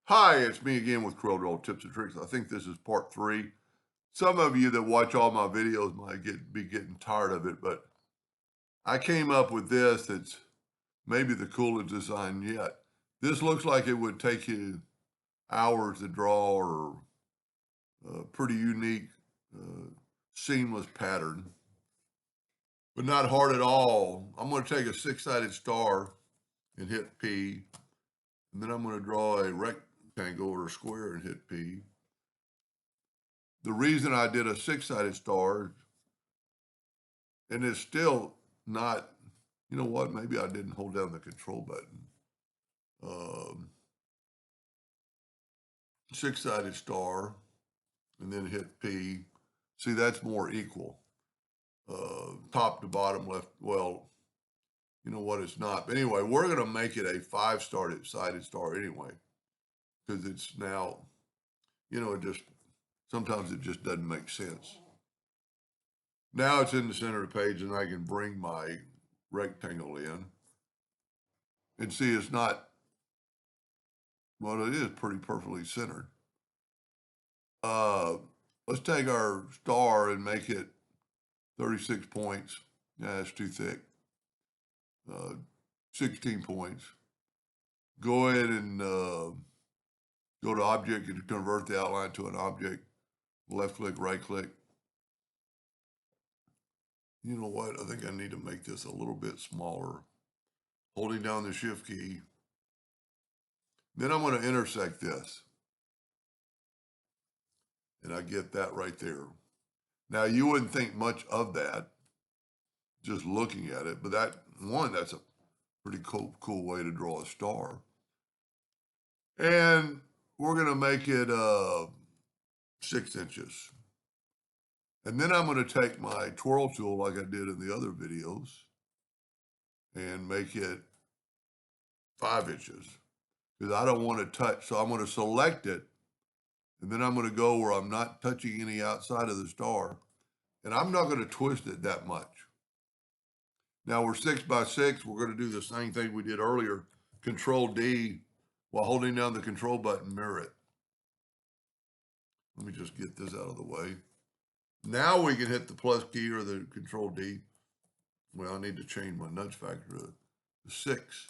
Hi, it's me again with Corel Tips and Tricks. I think this is part 3. Some of you that watch all my videos might be getting tired of it, but I came up with this that's maybe the coolest design yet. This looks like it would take you hours to draw, or a pretty unique, seamless pattern, but not hard at all. I'm going to take a 6-sided star and hit P, and then I'm going to draw a rectangle or a square and hit P. The reason I did a 6-sided star, and it's still not, you know what, maybe I didn't hold down the control button. 6-sided star, and then hit P. See, that's more equal. Top to bottom, left, well, you know what, it's not. But anyway, we're going to make it a 5-sided star anyway, because it's now, sometimes it just doesn't make sense. Now it's in the center of the page, and I can bring my rectangle in. And see, it's not, well, it is pretty perfectly centered. Let's take our star and make it 36 points. Yeah, that's too thick. 16 points. Go ahead and go to object and convert the outline to an object. Left click, right click. You know what? I think I need to make this a little bit smaller. Holding down the shift key. Then I'm going to intersect this. And I get that right there. Now, you wouldn't think much of that just looking at it, but that's a pretty cool way to draw a star. And we're going to make it 6 inches. And then I'm going to take my twirl tool like I did in the other videos and make it 5 inches, because I don't want to touch. So I'm going to select it, and then I'm going to go where I'm not touching any outside of the star, and I'm not going to twist it that much. Now we're 6 by 6. We're going to do the same thing we did earlier. Control D, while holding down the control button, mirror it. Let me just get this out of the way. Now we can hit the plus key or the control D. Well, I need to change my nudge factor to 6.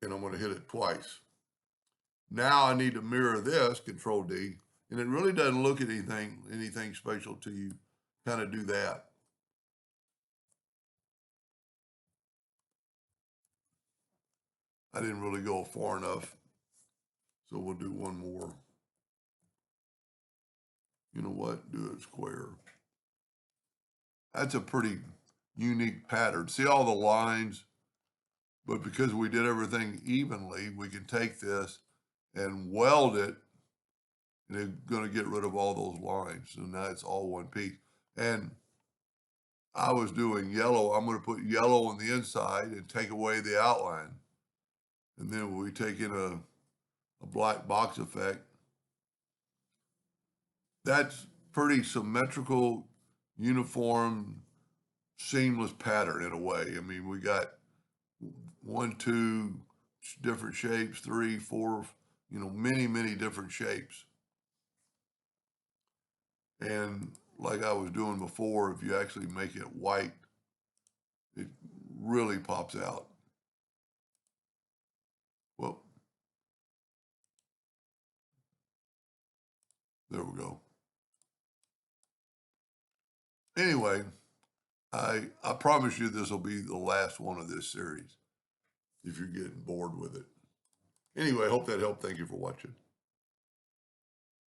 And I'm going to hit it twice. Now I need to mirror this, control D. And it really doesn't look at anything special till you kind of do that. I didn't really go far enough, so we'll do one more. You know what? Do it square. That's a pretty unique pattern. See all the lines? But because we did everything evenly, we can take this and weld it, and it's going to get rid of all those lines. So now it's all one piece. And I was doing yellow. I'm going to put yellow on the inside and take away the outline. And then we take in a black box effect. That's pretty symmetrical, uniform, seamless pattern in a way. I mean, we got 1, 2 different shapes, 3, 4, many different shapes. And like I was doing before, if you actually make it white, it really pops out. Well, there we go. Anyway, I promise you this will be the last one of this series if you're getting bored with it. Anyway, I hope that helped. Thank you for watching.